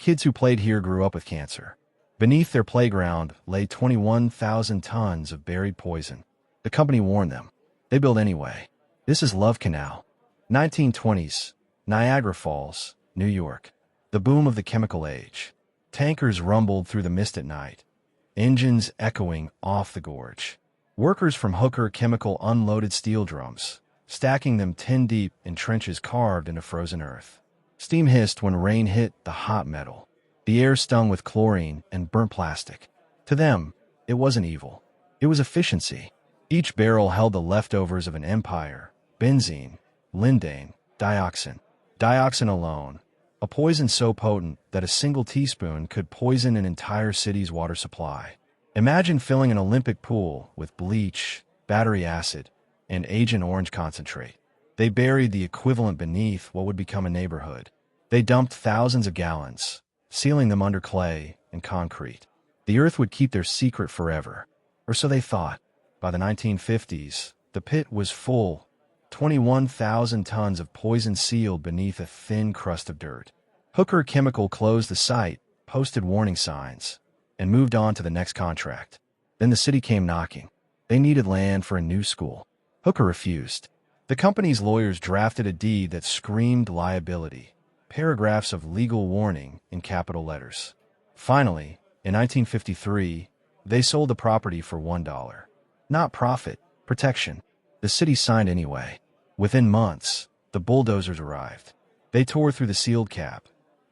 Kids who played here grew up with cancer. Beneath their playground lay 21,000 tons of buried poison. The company warned them. They built anyway. This is Love Canal. 1920s, Niagara Falls, New York. The boom of the chemical age. Tankers rumbled through the mist at night, engines echoing off the gorge. Workers from Hooker Chemical unloaded steel drums, stacking them 10 deep in trenches carved into frozen earth. Steam hissed when rain hit the hot metal. The air stung with chlorine and burnt plastic. To them, it wasn't evil. It was efficiency. Each barrel held the leftovers of an empire: benzene, lindane, dioxin. Dioxin alone, a poison so potent that a single teaspoon could poison an entire city's water supply. Imagine filling an Olympic pool with bleach, battery acid, and Agent Orange concentrate. They buried the equivalent beneath what would become a neighborhood. They dumped thousands of gallons, sealing them under clay and concrete. The earth would keep their secret forever, or so they thought. By the 1950s, the pit was full, 21,000 tons of poison sealed beneath a thin crust of dirt. Hooker Chemical closed the site, posted warning signs, and moved on to the next contract. Then the city came knocking. They needed land for a new school. Hooker refused. The company's lawyers drafted a deed that screamed liability, paragraphs of legal warning in capital letters. Finally, in 1953, they sold the property for $1. Not profit, protection. The city signed anyway. Within months, the bulldozers arrived. They tore through the sealed cap.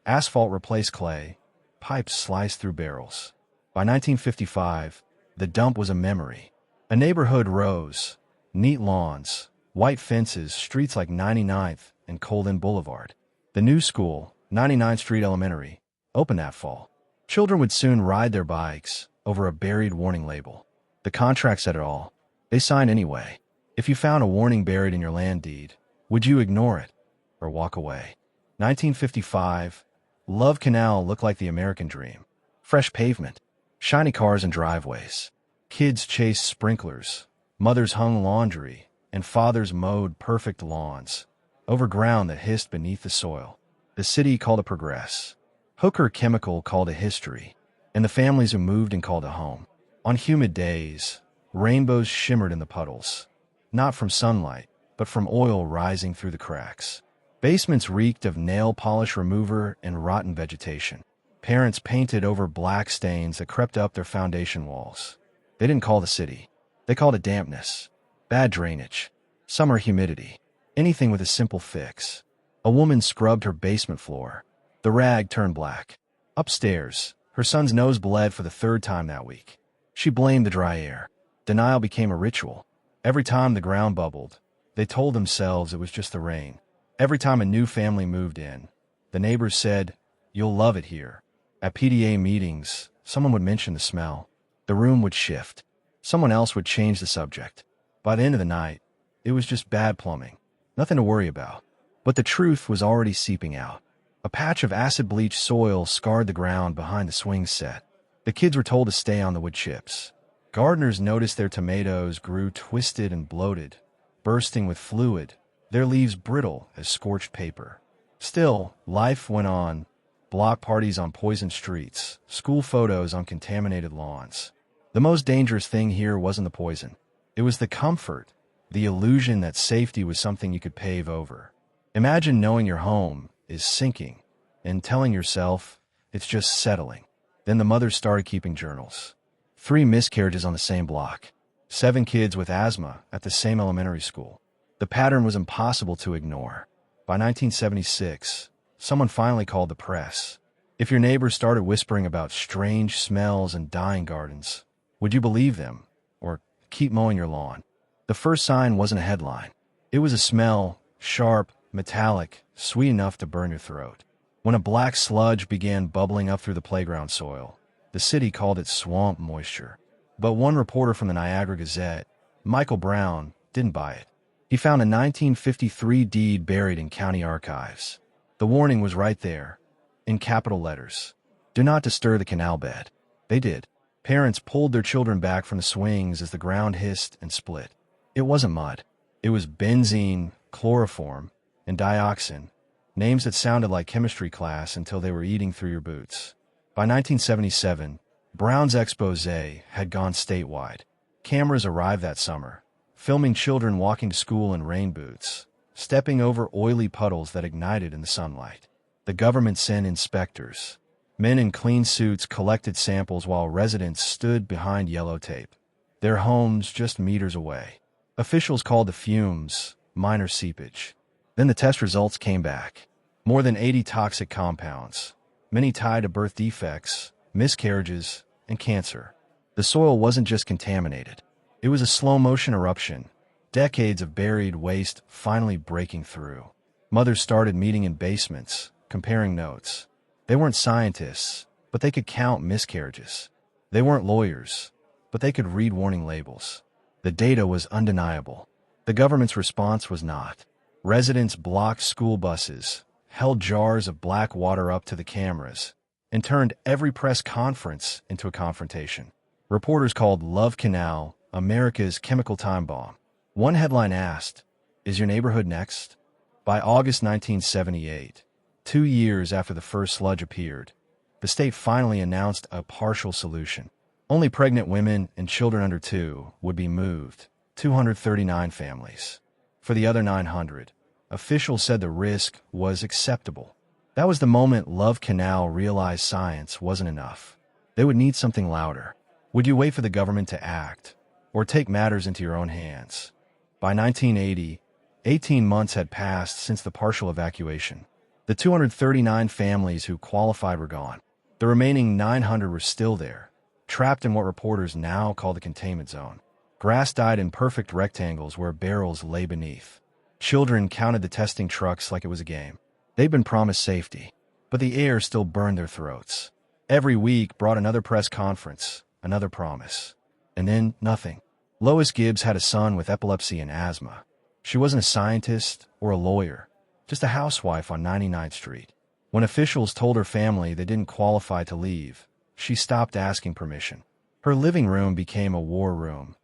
Asphalt replaced clay. Pipes sliced through barrels. By 1955, the dump was a memory. A neighborhood rose. Neat lawns, white fences, streets like 99th and Colden Boulevard. The new school, 99th Street Elementary, opened that fall. Children would soon ride their bikes over a buried warning label. The contract said it all. They signed anyway. If you found a warning buried in your land deed, would you ignore it or walk away? 1955, Love Canal looked like the American dream. Fresh pavement, shiny cars and driveways. Kids chased sprinklers. Mothers hung laundry, and fathers mowed perfect lawns over ground that hissed beneath the soil. The city called it progress. Hooker Chemical called it history, and the families who moved in called it home. On humid days, rainbows shimmered in the puddles, not from sunlight, but from oil rising through the cracks. Basements reeked of nail polish remover and rotten vegetation. Parents painted over black stains that crept up their foundation walls. They didn't call the city. They called it dampness, bad drainage, summer humidity, anything with a simple fix. A woman scrubbed her basement floor. The rag turned black. Upstairs, her son's nose bled for the 3rd time that week. She blamed the dry air. Denial became a ritual. Every time the ground bubbled, they told themselves it was just the rain. Every time a new family moved in, the neighbors said, "You'll love it here." At PDA meetings, someone would mention the smell. The room would shift. Someone else would change the subject. By the end of the night, it was just bad plumbing. Nothing to worry about. But the truth was already seeping out. A patch of acid-bleached soil scarred the ground behind the swing set. The kids were told to stay on the wood chips. Gardeners noticed their tomatoes grew twisted and bloated, bursting with fluid, their leaves brittle as scorched paper. Still, life went on. Block parties on poisoned streets, school photos on contaminated lawns. The most dangerous thing here wasn't the poison. It was the comfort, the illusion that safety was something you could pave over. Imagine knowing your home is sinking and telling yourself it's just settling. Then the mothers started keeping journals. 3 miscarriages on the same block. 7 kids with asthma at the same elementary school. The pattern was impossible to ignore. By 1976, someone finally called the press. If your neighbors started whispering about strange smells and dying gardens, would you believe them or keep mowing your lawn? The first sign wasn't a headline. It was a smell, sharp, metallic, sweet enough to burn your throat. When a black sludge began bubbling up through the playground soil, the city called it swamp moisture. But one reporter from the Niagara Gazette, Michael Brown, didn't buy it. He found a 1953 deed buried in county archives. The warning was right there, in capital letters. Do not disturb the canal bed. They did. Parents pulled their children back from the swings as the ground hissed and split. It wasn't mud. It was benzene, chloroform, and dioxin, names that sounded like chemistry class until they were eating through your boots. By 1977, Brown's expose had gone statewide. Cameras arrived that summer, filming children walking to school in rain boots, stepping over oily puddles that ignited in the sunlight. The government sent inspectors. Men in clean suits collected samples while residents stood behind yellow tape, their homes just meters away. Officials called the fumes minor seepage. Then the test results came back. More than 80 toxic compounds, many tied to birth defects, miscarriages, and cancer. The soil wasn't just contaminated. It was a slow-motion eruption, decades of buried waste finally breaking through. Mothers started meeting in basements, comparing notes. They weren't scientists, but they could count miscarriages. They weren't lawyers, but they could read warning labels. The data was undeniable. The government's response was not. Residents blocked school buses, held jars of black water up to the cameras, and turned every press conference into a confrontation. Reporters called Love Canal America's chemical time bomb. One headline asked, "Is your neighborhood next?" By August 1978, 2 years after the first sludge appeared, the state finally announced a partial solution. Only pregnant women and children under 2 would be moved, 239 families. For the other 900, officials said the risk was acceptable. That was the moment Love Canal realized science wasn't enough. They would need something louder. Would you wait for the government to act, or take matters into your own hands? By 1980, 18 months had passed since the partial evacuation. The 239 families who qualified were gone. The remaining 900 were still there, trapped in what reporters now call the containment zone. Grass dyed in perfect rectangles where barrels lay beneath. Children counted the testing trucks like it was a game. They'd been promised safety, but the air still burned their throats. Every week brought another press conference, another promise. And then nothing. Lois Gibbs had a son with epilepsy and asthma. She wasn't a scientist or a lawyer, just a housewife on 99th Street. When officials told her family they didn't qualify to leave, she stopped asking permission. Her living room became a war room.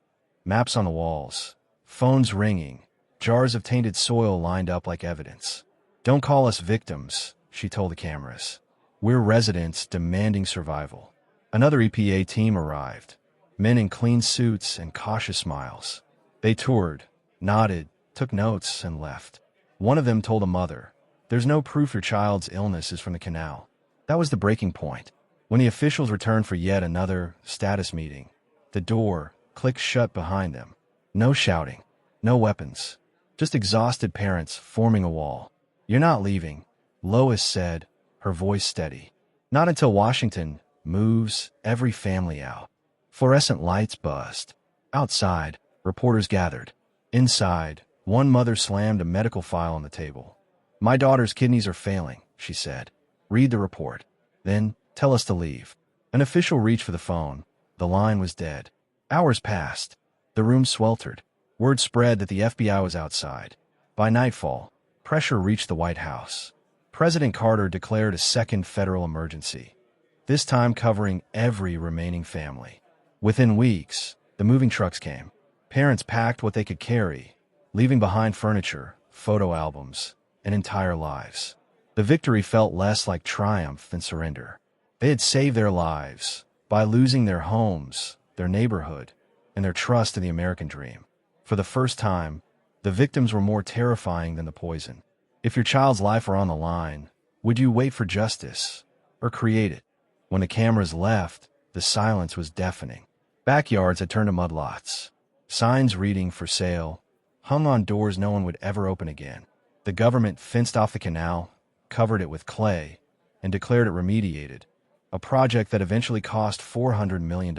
Maps on the walls, phones ringing, jars of tainted soil lined up like evidence. "Don't call us victims," she told the cameras. "We're residents demanding survival." Another EPA team arrived, men in clean suits and cautious smiles. They toured, nodded, took notes, and left. One of them told a mother, "There's no proof your child's illness is from the canal." That was the breaking point. When the officials returned for yet another status meeting, the door clicked shut behind them. No shouting, no weapons, just exhausted parents forming a wall. "You're not leaving," Lois said, her voice steady. "Not until Washington moves every family out." Fluorescent lights buzzed. Outside, reporters gathered. Inside, one mother slammed a medical file on the table. "My daughter's kidneys are failing," she said. "Read the report. Then tell us to leave." An official reached for the phone. The line was dead. Hours passed. The room sweltered. Word spread that the FBI was outside. By nightfall, pressure reached the White House. President Carter declared a second federal emergency, this time covering every remaining family. Within weeks, the moving trucks came. Parents packed what they could carry, leaving behind furniture, photo albums, and entire lives. The victory felt less like triumph than surrender. They had saved their lives by losing their homes, their neighborhood, and their trust in the American dream. For the first time, the victims were more terrifying than the poison. If your child's life were on the line, would you wait for justice or create it? When the cameras left, the silence was deafening. Backyards had turned to mudlots. Signs reading "for sale" hung on doors no one would ever open again. The government fenced off the canal, covered it with clay, and declared it remediated, a project that eventually cost $400 million.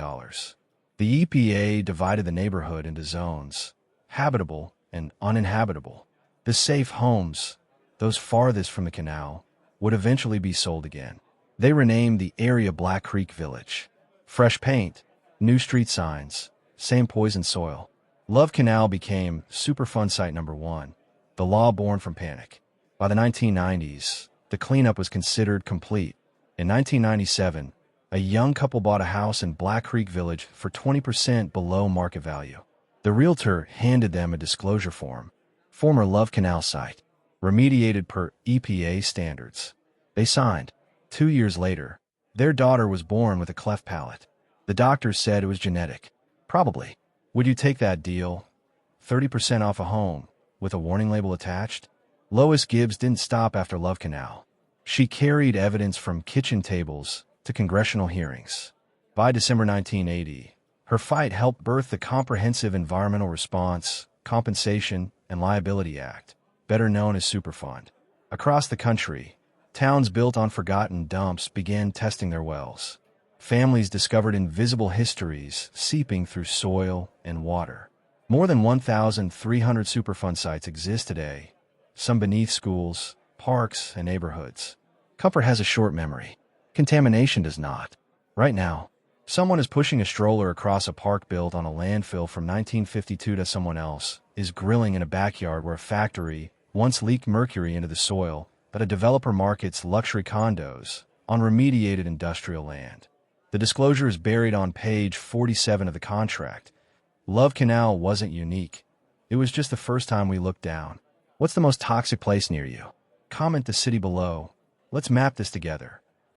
The EPA divided the neighborhood into zones, habitable and uninhabitable. The safe homes, those farthest from the canal, would eventually be sold again. They renamed the area Black Creek Village. Fresh paint, new street signs, same poison soil. Love Canal became Superfund Site number 1, the law born from panic. By the 1990s, the cleanup was considered complete. In 1997, a young couple bought a house in Black Creek Village for 20% below market value. The realtor handed them a disclosure form. Former Love Canal site. remediated per EPA standards. They signed. 2 years later, their daughter was born with a cleft palate. The doctors said it was genetic. Probably. Would you take that deal? 30% off a home, with a warning label attached? Lois Gibbs didn't stop after Love Canal. She carried evidence from kitchen tables to congressional hearings. By December 1980, her fight helped birth the Comprehensive Environmental Response, Compensation, and Liability Act, better known as Superfund. Across the country, towns built on forgotten dumps began testing their wells. Families discovered invisible histories seeping through soil and water. More than 1,300 Superfund sites exist today, some beneath schools, parks, and neighborhoods. Comfort has a short memory. Contamination does not. Right now, someone is pushing a stroller across a park built on a landfill from 1952 to someone else is grilling in a backyard where a factory once leaked mercury into the soil, but a developer markets luxury condos on remediated industrial land. The disclosure is buried on page 47 of the contract. Love Canal wasn't unique. It was just the first time we looked down. What's the most toxic place near you? Comment the city below. Let's map this together.